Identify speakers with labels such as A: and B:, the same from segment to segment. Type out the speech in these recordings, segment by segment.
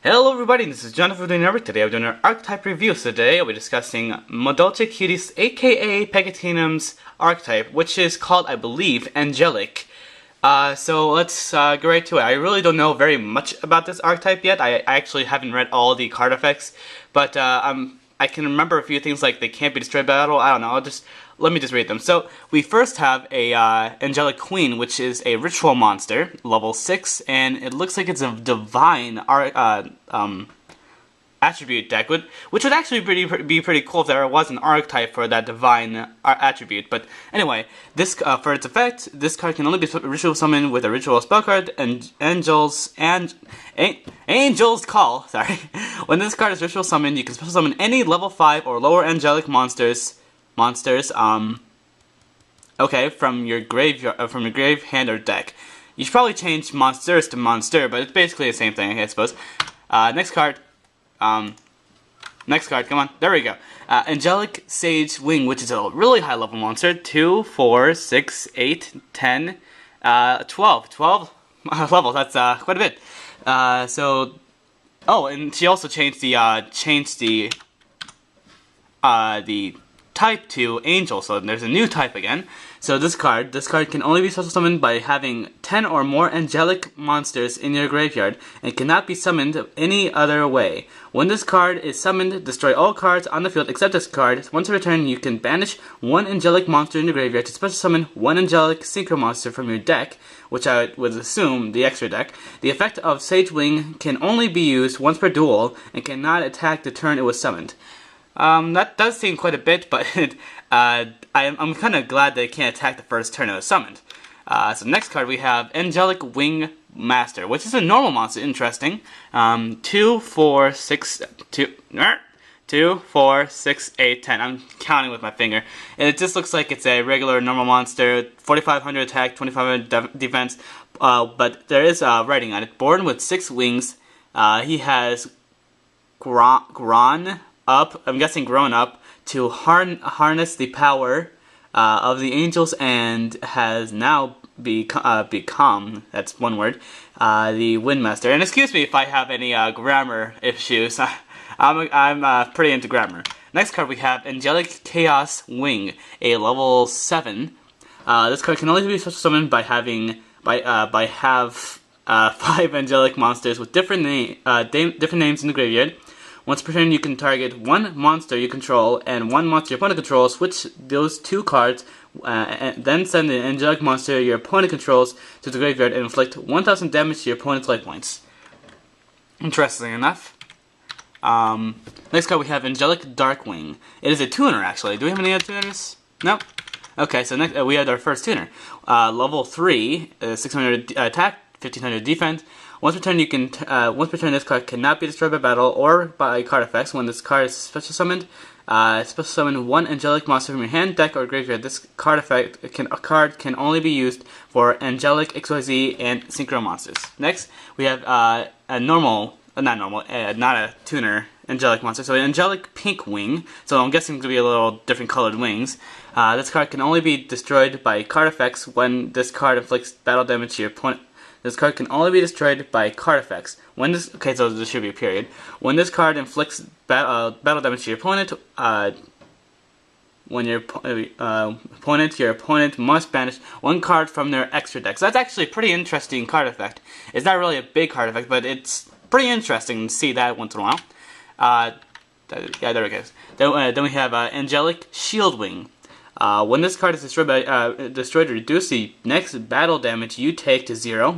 A: Hello everybody, this is John Doe doing Archetype. Today I'm doing an Archetype review. So today I'll be discussing Modulce Cuties, aka Pegatinum's Archetype, which is called, I believe, Angelic. So let's get right to it. I really don't know very much about this archetype yet. I actually haven't read all the card effects, but I can remember a few things like they can't be destroyed by battle. I don't know. Let me just read them. So we first have a Angelic Queen, which is a ritual monster, level 6, and it looks like it's a divine attribute deck, which would actually be pretty cool if there was an archetype for that divine attribute. But anyway, this for its effect, this card can only be ritual summoned with a ritual spell card, and Angel's Call. Sorry. When this card is ritual summoned, you can special summon any level 5 or lower angelic monsters, okay, from your grave, hand, or deck. You should probably change monsters to monster, but it's basically the same thing, I suppose. Next card, come on, there we go. Angelic Sage Wing, which is a really high level monster, 2, 4, 6, 8, 10, 12 levels, that's quite a bit. Oh, and she also changed the type to Angel, so there's a new type again. So this card can only be special summoned by having 10 or more angelic monsters in your graveyard, and cannot be summoned any other way. When this card is summoned, destroy all cards on the field except this card. Once a return, you can banish one angelic monster in the graveyard to special summon one angelic synchro monster from your deck, which I would assume the extra deck. The effect of Sage Wing can only be used once per duel, and cannot attack the turn it was summoned. That does seem quite a bit, but I'm kind of glad that it can't attack the first turn it was summoned. So next card we have Angelic Wing Master, which is a normal monster. Interesting. 2, 4, 6, 2, 4, 6, 8, 10. I'm counting with my finger. And it just looks like it's a regular normal monster. 4,500 attack, 2,500 defense. But there is writing on it. Born with 6 wings. He has grown up to harness the power of the angels, and has now become, that's one word, the Windmaster. And excuse me if I have any grammar issues. I'm pretty into grammar. Next card we have Angelic Chaos Wing, a level 7. This card can only be special summoned by having 5 angelic monsters with different names in the graveyard. Once per turn, you can target one monster you control and one monster your opponent controls. Switch those 2 cards, and then send the angelic monster your opponent controls to the graveyard and inflict 1,000 damage to your opponent's life points. Interesting enough. Next card we have Angelic Darkwing. It is a tuner, actually. Do we have any other tuners? Nope. Okay, so next we had our first tuner. Level 3, 600 attack, 1,500 defense. Once per turn, this card cannot be destroyed by battle or by card effects. When this card is special summoned, special summon one angelic monster from your hand, deck, or graveyard. This card can only be used for angelic XYZ and synchro monsters. Next, we have not a tuner angelic monster. So an angelic pink wing. So I'm guessing it's gonna be a little different colored wings. This card can only be destroyed by card effects when this card inflicts battle damage to your opponent. This card can only be destroyed by card effects. So there should be a period. When this card inflicts battle damage to your opponent, your opponent must banish one card from their extra deck. So that's actually a pretty interesting card effect. It's not really a big card effect, but it's pretty interesting to see that once in a while. Yeah, there it goes. Then we have Angelic Shield Wing. When this card is destroyed, reduce the next battle damage you take to 0.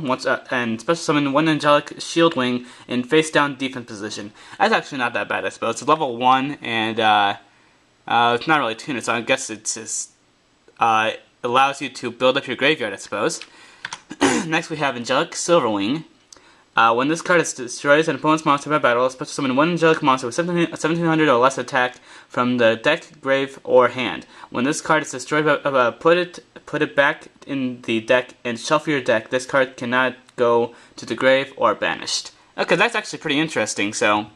A: And special summon one Angelic Shield Wing in face down defense position. That's actually not that bad, I suppose. It's level 1, and it's not really tuned, so I guess it's just allows you to build up your graveyard, I suppose. Next we have Angelic Silverwing. When this card is destroyed an opponent's monster by battle, special summon one angelic monster with 1,700 or less attack from the deck, grave, or hand. When this card is destroyed, put it back in the deck and shuffle your deck. This card cannot go to the grave or banished. Okay, that's actually pretty interesting. So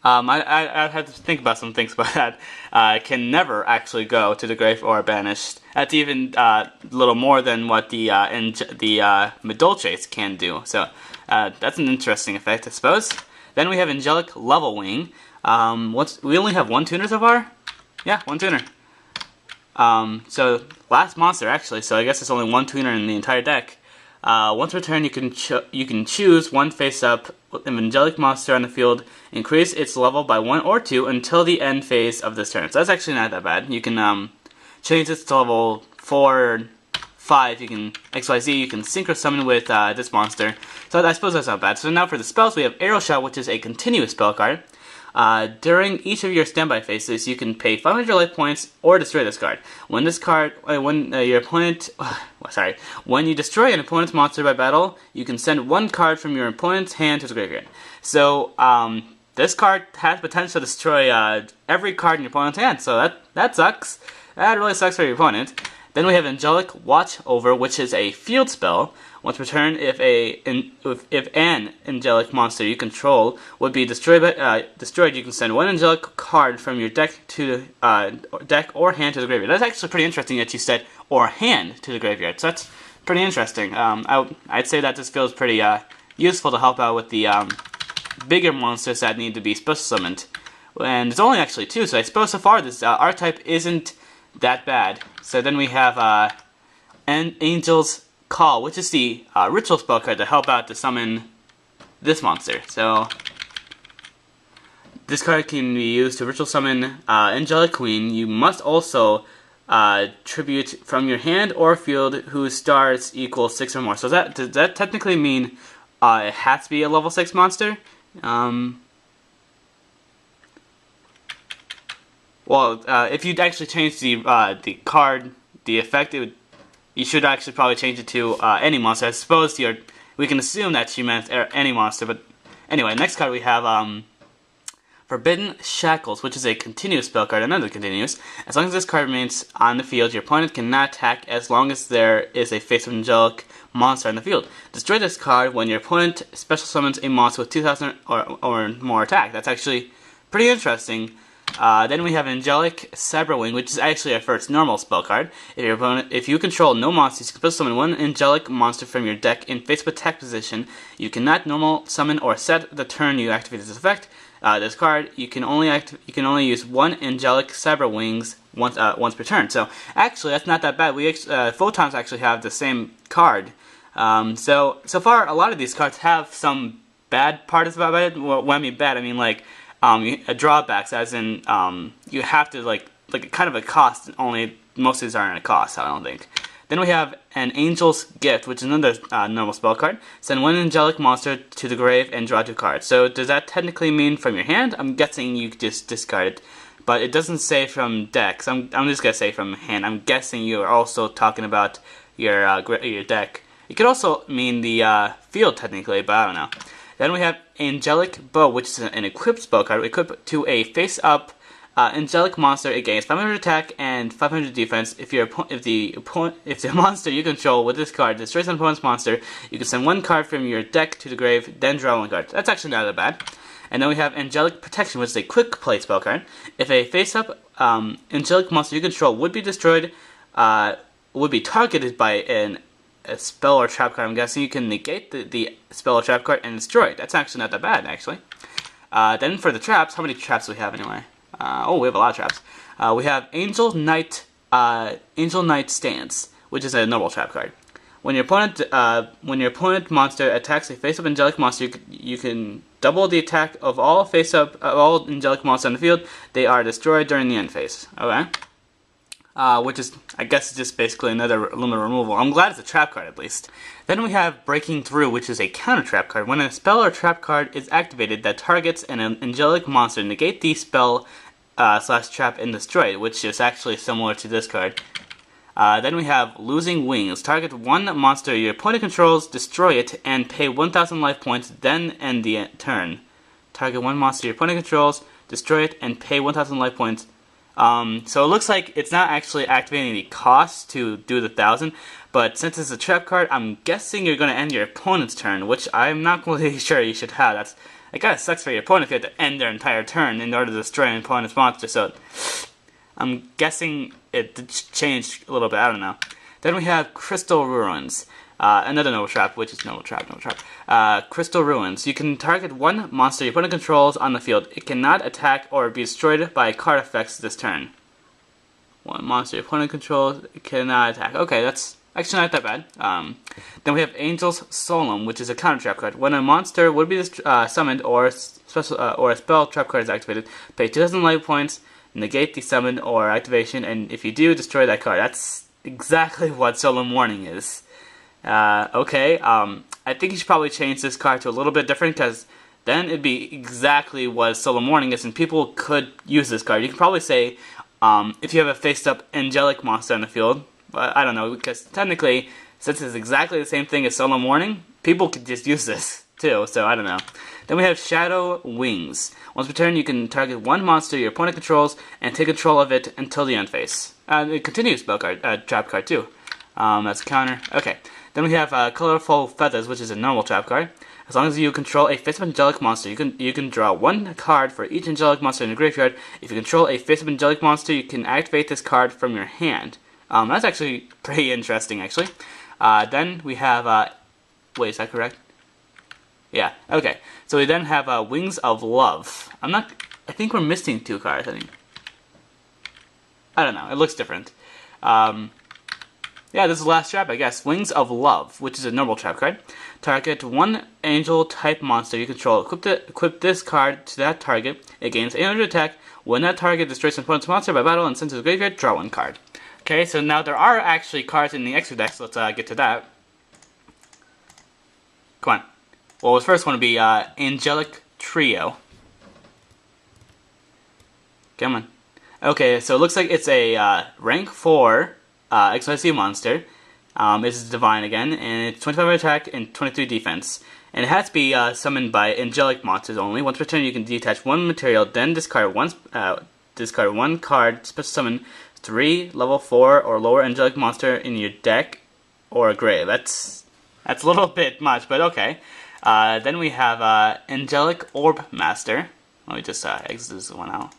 A: I had to think about some things about that. Can never actually go to the grave or banished. That's even a little more than what the Modulces can do. So That's an interesting effect, I suppose. Then we have Angelic Level Wing. We only have one tuner so far? Yeah, one tuner. So last monster actually, so I guess it's only one tuner in the entire deck. Once per turn, you can choose one face-up Angelic monster on the field, increase its level by 1 or 2 until the end phase of this turn. So that's actually not that bad. You can change this to level 4 or 5. You can XYZ. You can synchro summon with this monster. So I suppose that's not bad. So now for the spells, we have Arrow Shot, which is a continuous spell card. During each of your standby phases, you can pay 500 life points or destroy this card. When this card, when your opponent, when you destroy an opponent's monster by battle, you can send one card from your opponent's hand to the graveyard. So this card has potential to destroy every card in your opponent's hand. So that sucks. That really sucks for your opponent. Then we have Angelic Watch Over, which is a field spell. Once per turn, if an angelic monster you control would be destroyed, you can send one angelic card from your deck to deck or hand to the graveyard. That's actually pretty interesting that you said or hand to the graveyard. So that's pretty interesting. I'd say that this feels pretty useful to help out with the bigger monsters that need to be special summoned. And there's only actually 2, so I suppose so far this Archetype isn't that bad. So then we have Angel's Call, which is the ritual spell card to help out to summon this monster. So this card can be used to ritual summon Angelic Queen. You must also tribute from your hand or field whose stars equal 6 or more. So does that technically mean it has to be a level 6 monster? Well, if you'd actually change the card, the effect, you should actually probably change it to any monster. I suppose we can assume that she meant any monster, but anyway, next card we have Forbidden Shackles, which is a continuous spell card, another continuous. As long as this card remains on the field, your opponent cannot attack as long as there is a face of angelic monster on the field. Destroy this card when your opponent special summons a monster with 2,000 or more attack. That's actually pretty interesting. Then we have Angelic Cyberwing, which is actually our first normal spell card. If you control no monsters, you can special summon one angelic monster from your deck in face-up attack position. You cannot normal summon or set the turn you activate this effect. This card you can only use one Angelic Cyberwings once per turn. So actually, that's not that bad. Photons actually have the same card. So far, a lot of these cards have some bad parts about it. Well, when I mean bad, I mean like drawbacks, as in you have to like kind of a cost. Only most of these aren't a cost, I don't think. Then we have an Angel's Gift, which is another normal spell card. Send one angelic monster to the grave and draw 2 cards. So does that technically mean from your hand? I'm guessing you just discard it, but it doesn't say from deck. So I'm just gonna say from hand. I'm guessing you are also talking about your deck. It could also mean the field technically, but I don't know. Then we have Angelic Bow, which is an equipped spell card. Equipped to a face-up angelic monster. It gains 500 attack and 500 defense. If the monster you control with this card destroys an opponent's monster, you can send one card from your deck to the grave, then draw 1 card. That's actually not that bad. And then we have Angelic Protection, which is a quick play spell card. If a face-up angelic monster you control would be destroyed, would be targeted by a spell or trap card, I'm guessing you can negate the spell or trap card and destroy it. That's actually not that bad, actually. Then for the traps, how many traps do we have anyway? We have a lot of traps. We have Angel Knight Stance, which is a normal trap card. When your opponent monster attacks a face-up angelic monster, you can double the attack of all all angelic monsters on the field. They are destroyed during the end phase. Okay. Which is, I guess, just basically another limit removal. I'm glad it's a trap card at least. Then we have Breaking Through, which is a counter trap card. When a spell or trap card is activated that targets an angelic monster, negate the spell / trap and destroy it, which is actually similar to this card. Then we have Losing Wings. Target one monster your opponent controls, destroy it, and pay 1,000 life points, then end the turn. Target one monster your opponent controls, destroy it, and pay 1,000 life points. So it looks like it's not actually activating the cost to do the 1,000, but since it's a trap card, I'm guessing you're going to end your opponent's turn, which I'm not completely sure you should have. It kind of sucks for your opponent if you have to end their entire turn in order to destroy an opponent's monster, so I'm guessing it changed a little bit, I don't know. Then we have Crystal Ruins. Another normal trap, which is normal trap. Crystal Ruins. You can target one monster your opponent controls on the field. It cannot attack or be destroyed by card effects this turn. One monster your opponent controls, it cannot attack. Okay, that's actually not that bad. Then we have Angel's Solemn, which is a counter trap card. When a monster would be summoned or a spell trap card is activated, pay 2,000 life points, negate the summon or activation, and if you do, destroy that card. That's exactly what Solemn Warning is. Okay, I think you should probably change this card to a little bit different, because then it'd be exactly what Solemn Warning is, and people could use this card. You can probably say, if you have a face-up angelic monster in the field, but I don't know, because technically, since it's exactly the same thing as Solemn Warning, people could just use this too, so I don't know. Then we have Shadow Wings. Once per turn, you can target one monster your opponent controls and take control of it until the end phase. It continues spell card, trap card too. That's a counter. Okay. Then we have Colorful Feathers, which is a normal trap card. As long as you control a face-up angelic monster, you can draw one card for each angelic monster in the graveyard. If you control a face-up angelic monster, you can activate this card from your hand. That's actually pretty interesting, actually. Then we have wait, is that correct? Yeah. Okay. So we then have Wings of Love. I think we're missing two cards. I don't know. It looks different. Yeah, this is the last trap, I guess. Wings of Love, which is a normal trap card. Target one angel type monster you control. Equip this card to that target. It gains 800 attack. When that target destroys an opponent's monster by battle and sends to the graveyard, draw one card. Okay, so now there are actually cards in the extra decks. Let's get to that. Come on. Well, the first one would be Angelic Trio. Come on. Okay, so it looks like it's a rank 4 XYZ monster. It's divine again, and it's 25 attack and 23 defense. And it has to be summoned by angelic monsters only. Once per turn, you can detach one material, then discard one card, special summon 3 level 4 or lower angelic monster in your deck or grave. That's a little bit much, but okay. Then we have Angelic Orb Master. Let me just exit this one out.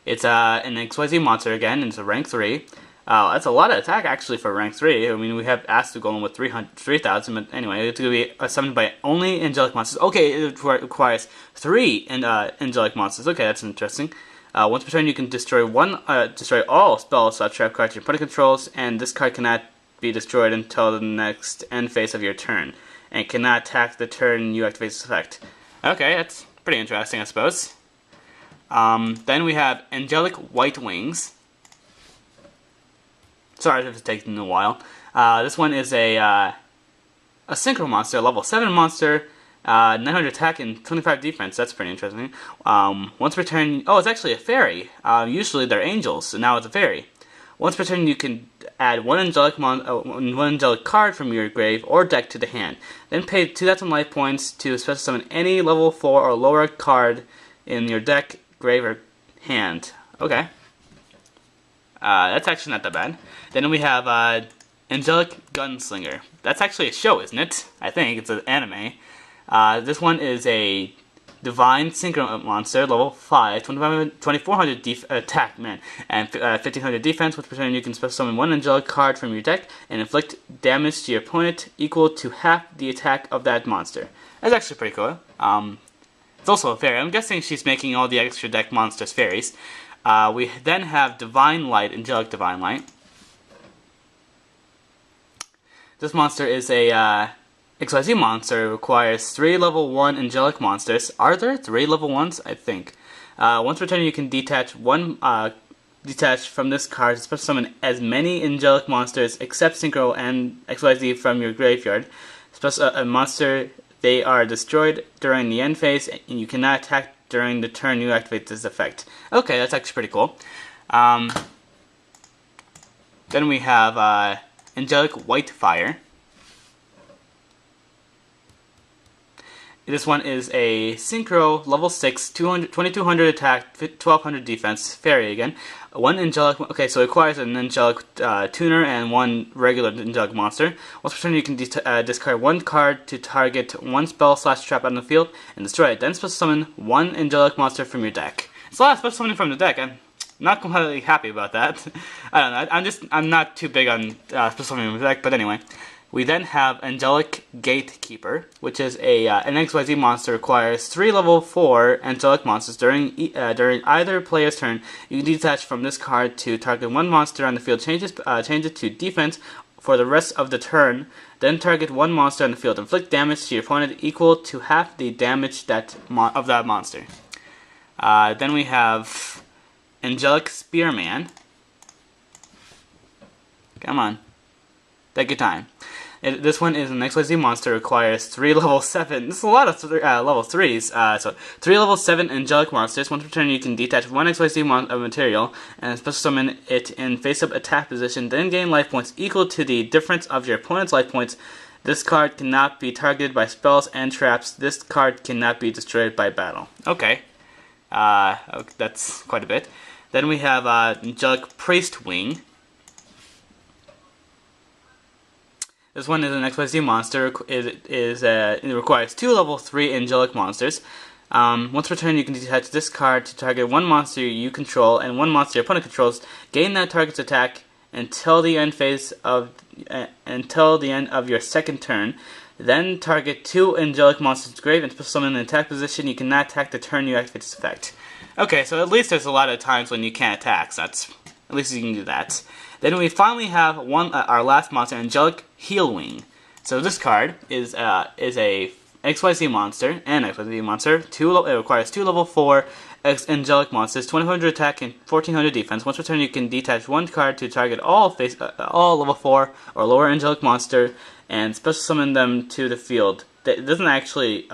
A: It's an XYZ monster again, and it's a rank 3. That's a lot of attack actually for rank 3. I mean, we have Astu Golem with 3,000, but anyway, it's going to be summoned by only angelic monsters. Okay, it requires 3 angelic monsters. Okay, that's interesting. Once per turn, you can destroy all spell/trap cards your opponent controls, and this card cannot be destroyed until the next end phase of your turn, and cannot attack the turn you activate this effect. Okay, that's pretty interesting, I suppose. Then we have Angelic White Wings. Sorry if it's taking a while. This one is a synchro monster, level 7 monster, 900 attack and 25 defense. That's pretty interesting. Once per turn, it's actually a fairy. Usually they're angels, so now it's a fairy. Once per turn, you can add one angelic card from your grave or deck to the hand. Then pay 2,000 life points to special summon any level 4 or lower card in your deck, grave, or hand. Okay. That's actually not that bad. Then we have Angelic Gunslinger. That's actually a show, isn't it? I think it's an anime. This one is a divine synchro monster, level 5, 2,400 attack, man, and 1,500 defense. With per turn, you can special summon one angelic card from your deck and inflict damage to your opponent equal to half the attack of that monster. That's actually pretty cool. It's also a fairy. I'm guessing she's making all the extra deck monsters fairies. We then have Divine Light, Angelic Divine Light. This monster is a XYZ monster. It requires 3 level 1 angelic monsters. Are there 3 level 1s? I think. Once per turn, you can detach from this card to special summon as many angelic monsters except Synchro and XYZ from your graveyard. A monster, they are destroyed during the end phase, and you cannot attack during the turn you activate this effect. Okay, that's actually pretty cool. Then we have Angelic Whitefire. This one is a Synchro, level 6, 2,200 attack, 1,200 defense, fairy again. One angelic, okay, so it requires an angelic tuner and one regular angelic monster. Once per turn, you can discard one card to target one spell/trap on the field and destroy it. Then special summon one angelic monster from your deck. It's a lot of special summoning from the deck. I'm not completely happy about that. I don't know. I'm not too big on special summon deck, but anyway. We then have Angelic Gatekeeper, which is an XYZ monster, requires 3 level 4 angelic monsters during either player's turn. You can detach from this card to target one monster on the field, change it to defense for the rest of the turn, then target one monster on the field. Inflict damage to your opponent equal to half the damage of that monster. Then we have Angelic Spearman. Come on. Take your time. This one is an XYZ monster, requires 3 level 7. This is a lot of level 3s. So 3 level 7 angelic monsters. Once per turn, you can detach one XYZ material and special summon it in face-up attack position. Then gain life points equal to the difference of your opponent's life points. This card cannot be targeted by spells and traps. This card cannot be destroyed by battle. Okay. That's quite a bit. Then we have Angelic Priest Wing. This one is an XYZ monster. It requires 2 level 3 angelic monsters. Once per turn, you can detach this card to target one monster you control and one monster your opponent controls. Gain that target's attack until the end of your second turn. Then target 2 angelic monsters grave and special summon in an attack position. You cannot attack the turn you activate this effect. Okay, so at least there's a lot of times when you can't attack. So that's at least you can do that. Then we finally have our last monster, Angelic Healwing. So this card is a XYZ monster, it requires 2 level 4 angelic monsters, 2,500 attack and 1,400 defense. Once per turn, you can detach one card to target all level 4 or lower angelic monster and special summon them to the field. It doesn't actually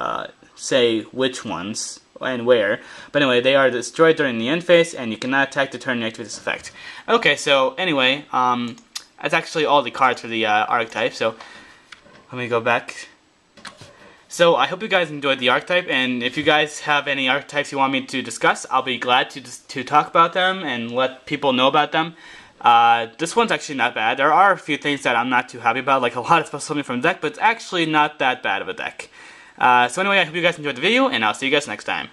A: say which ones and where, but anyway, they are destroyed during the end phase, and you cannot attack the turn you activate this effect. Okay, so anyway, that's actually all the cards for the Archetype, so let me go back. So I hope you guys enjoyed the Archetype, and if you guys have any Archetypes you want me to discuss, I'll be glad to talk about them and let people know about them. This one's actually not bad. There are a few things that I'm not too happy about, like a lot of special summon from the deck, but it's actually not that bad of a deck. So anyway, I hope you guys enjoyed the video, and I'll see you guys next time.